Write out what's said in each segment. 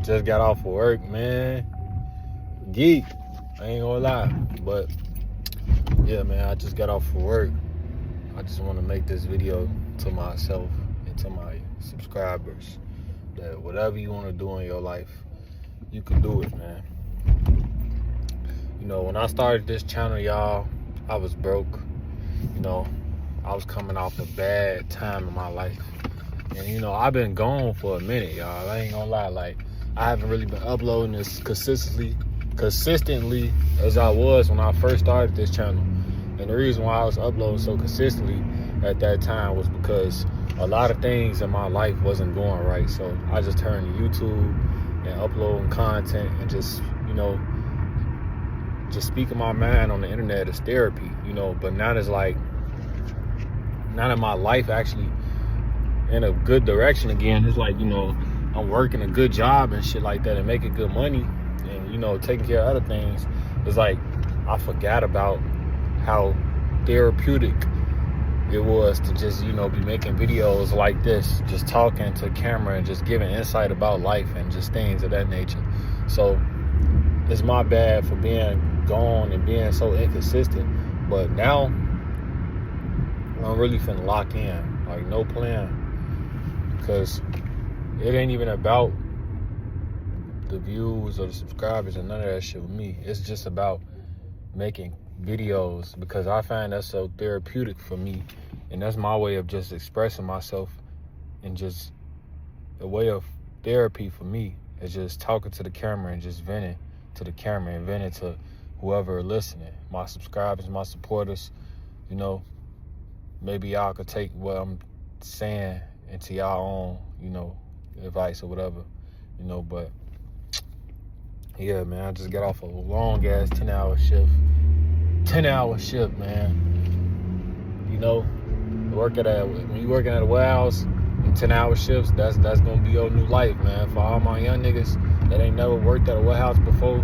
Just got off of work, man. Geek. I ain't gonna lie. But yeah, man, I just got off of work. I just want to make this video to myself and to my subscribers that whatever you want to do in your life, you can do it, man. You know, when I started this channel, y'all, I was broke. You know, I was coming off a bad time in my life. And, you know, I've been gone for a minute, y'all. I ain't gonna lie. Like, I haven't really been uploading this consistently as I was when I first started this channel. And the reason why I was uploading so consistently at that time was because a lot of things in my life wasn't going right. So I just turned to YouTube and uploading content and just, you know, just speaking my mind on the internet is therapy, you know. But now it's like, now that my life actually in a good direction again, it's like, you know, I'm working a good job and shit like that and making good money and, you know, taking care of other things. It's like I forgot about how therapeutic it was to just, you know, be making videos like this, just talking to camera and just giving insight about life and just things of that nature. So it's my bad for being gone and being so inconsistent, but now I'm really finna lock in, like no plan, because it ain't even about the views or the subscribers and none of that shit with me. It's just about making videos because I find that so therapeutic for me, and that's my way of just expressing myself, and just a way of therapy for me is just talking to the camera and just venting to the camera and venting to whoever listening, my subscribers, my supporters. You know, maybe y'all could take what I'm saying into y'all own, you know, advice or whatever, you know. But yeah, man, I just got off a long ass 10-hour shift. 10-hour shift, man. You know, when you working at a warehouse in 10-hour shifts, that's gonna be your new life, man. For all my young niggas that ain't never worked at a warehouse before,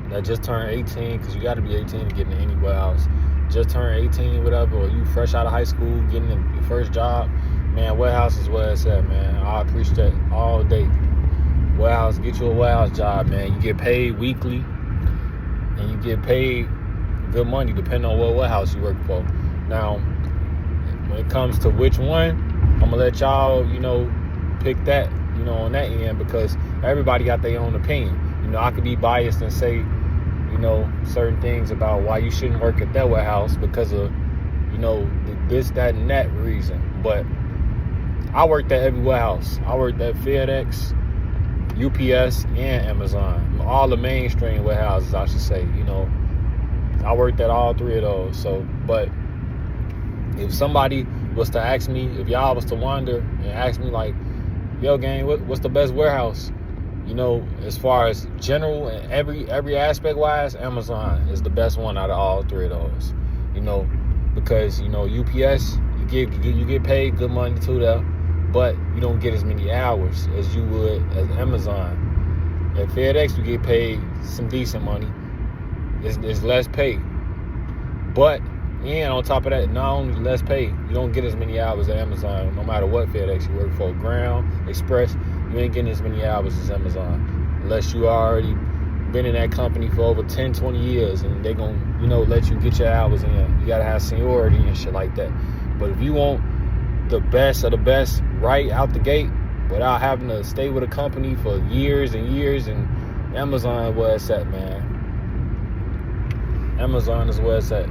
that just turned 18, because you got to be 18 to get into any warehouse. Just turned 18, whatever, or you fresh out of high school, getting your first job, man, warehouse is where it's at, man. I appreciate that all day. Warehouse, get you a warehouse job, man. You get paid weekly, and you get paid good money depending on what warehouse you work for. Now, when it comes to which one, I'm going to let y'all, you know, pick that, you know, on that end, because everybody got their own opinion. You know, I could be biased and say, you know, certain things about why you shouldn't work at that warehouse because of, you know, this, that, and that reason. But I worked at every warehouse. I worked at FedEx, UPS, and Amazon. All the mainstream warehouses, I should say. You know, I worked at all three of those. So, but if somebody was to ask me, if y'all was to wonder and ask me like, yo, gang, what's the best warehouse? You know, as far as general and every aspect wise, Amazon is the best one out of all three of those. You know, because, you know, UPS, you get paid good money too there, but you don't get as many hours as you would as Amazon. At FedEx, you get paid some decent money. It's less pay. But, and on top of that, not only less pay, you don't get as many hours at Amazon, no matter what FedEx you work for. Ground, Express, you ain't getting as many hours as Amazon. Unless you already been in that company for over 10, 20 years, and they gonna, you know, let you get your hours in. You gotta have seniority and shit like that. But if you want the best of the best right out the gate, without having to stay with a company for years and years, and Amazon is where it's at, man. Amazon is where it's at.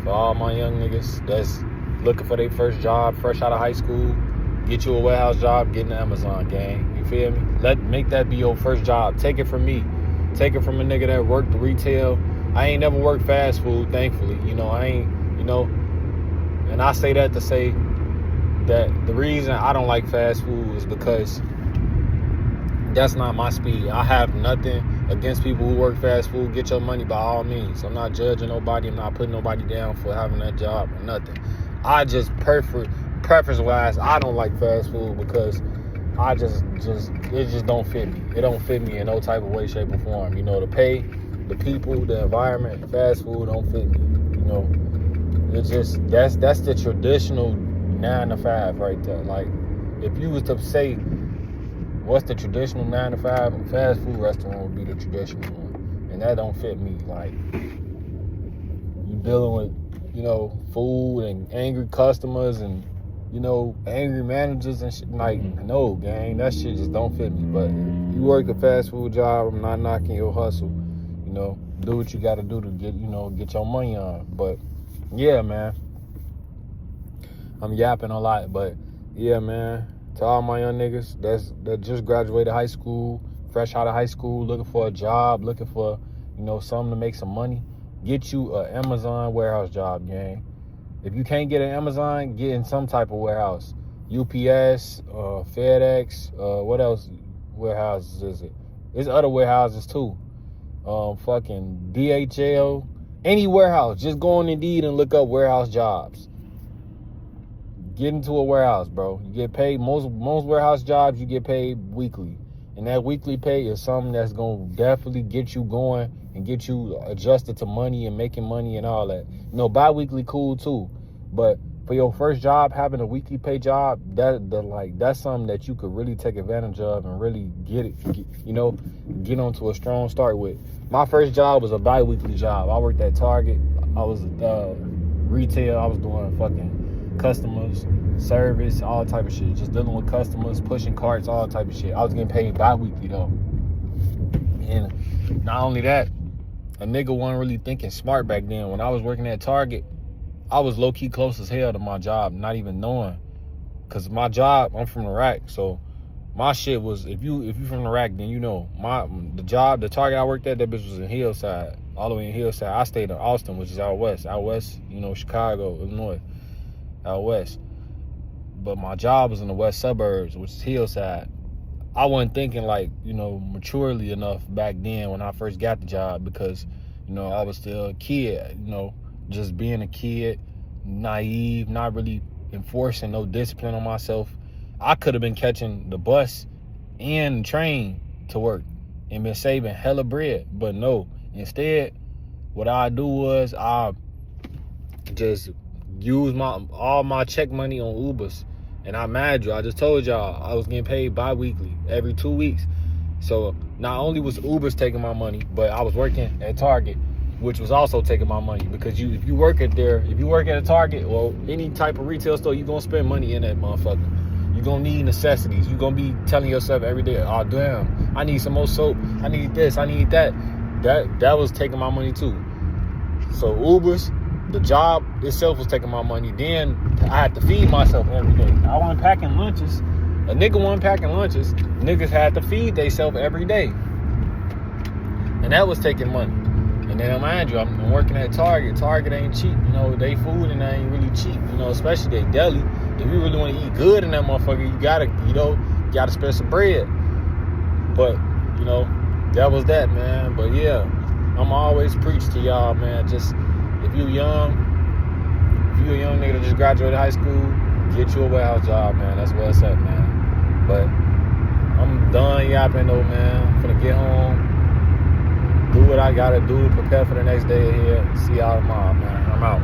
For all my young niggas that's looking for their first job, fresh out of high school, get you a warehouse job, get in the Amazon, gang. You feel me? Make that be your first job. Take it from me. Take it from a nigga that worked retail. I ain't never worked fast food, thankfully. You know, I ain't, you know, and I say that to say that the reason I don't like fast food is because that's not my speed. I have nothing against people who work fast food. Get your money by all means. I'm not judging nobody. I'm not putting nobody down for having that job or nothing. I just preference-wise, I don't like fast food because it just don't fit me. It don't fit me in no type of way, shape, or form. You know, the pay, the people, the environment, fast food don't fit me. You know, it's just, that's the traditional 9 to 5 right there. Like, if you was to say what's the traditional 9 to 5? A fast food restaurant would be the traditional one. And that don't fit me. Like, you dealing with, food and angry customers and, angry managers and shit. Like, no, gang, that shit just don't fit me. But if you work a fast food job, I'm not knocking your hustle. Do what you got to do to get your money on. But yeah, man, I'm yapping a lot. But yeah, man, to all my young niggas that just graduated high school, fresh out of high school, looking for a job, looking for something to make some money, get you an Amazon warehouse job, gang. If you can't get an Amazon, get in some type of warehouse. UPS, FedEx, what else warehouses is it? There's other warehouses too. Fucking DHL, any warehouse. Just go on Indeed and look up warehouse jobs. Get into a warehouse, bro. You get paid, most warehouse jobs, you get paid weekly. And that weekly pay is something that's going to definitely get you going and get you adjusted to money and making money and all that. Bi-weekly cool too. But for your first job, having a weekly pay job, that's something that you could really take advantage of and really get onto a strong start with. My first job was a bi-weekly job. I worked at Target. I was retail. I was doing fucking customers, service, all type of shit. Just dealing with customers, pushing carts, all type of shit. I was getting paid bi-weekly though. And not only that, a nigga wasn't really thinking smart back then. When I was working at Target, I was low-key close as hell to my job, not even knowing. Cause my job, I'm from Iraq, so my shit was, if you from Iraq, then the Target I worked at, that bitch was in Hillside, all the way in Hillside. I stayed in Austin, which is out west, Chicago, Illinois, out west. But my job was in the west suburbs, which is Hillside. I wasn't thinking maturely enough back then when I first got the job because, I was still a kid, just being a kid, naive, not really enforcing no discipline on myself. I could have been catching the bus and the train to work and been saving hella bread, but no. Instead, what I do was I just use all my check money on Ubers. And I just told y'all I was getting paid bi-weekly every 2 weeks. So not only was Ubers taking my money, but I was working at Target, which was also taking my money. Because if you work at a Target, well, any type of retail store, you're going to spend money in that motherfucker. You're going to need necessities. You're going to be telling yourself every day, oh, damn, I need some more soap. I need this, I need that. That was taking my money too. So Ubers, the job itself was taking my money. Then I had to feed myself every day. I wasn't packing lunches. A nigga wasn't packing lunches. Niggas had to feed themselves every day. And that was taking money. And then mind you, I'm working at Target. Target ain't cheap. They food and they ain't really cheap. Especially they deli. If you really want to eat good in that motherfucker, you gotta spend some bread. But, that was that, man. But yeah, I'm always preach to y'all, man. Just if you a young nigga that just graduated high school, get you a warehouse job, man. That's where it's at, man. But I'm done yapping though, man. I'm finna get home, do what I gotta do to prepare for the next day ahead. See y'all tomorrow, man. I'm out.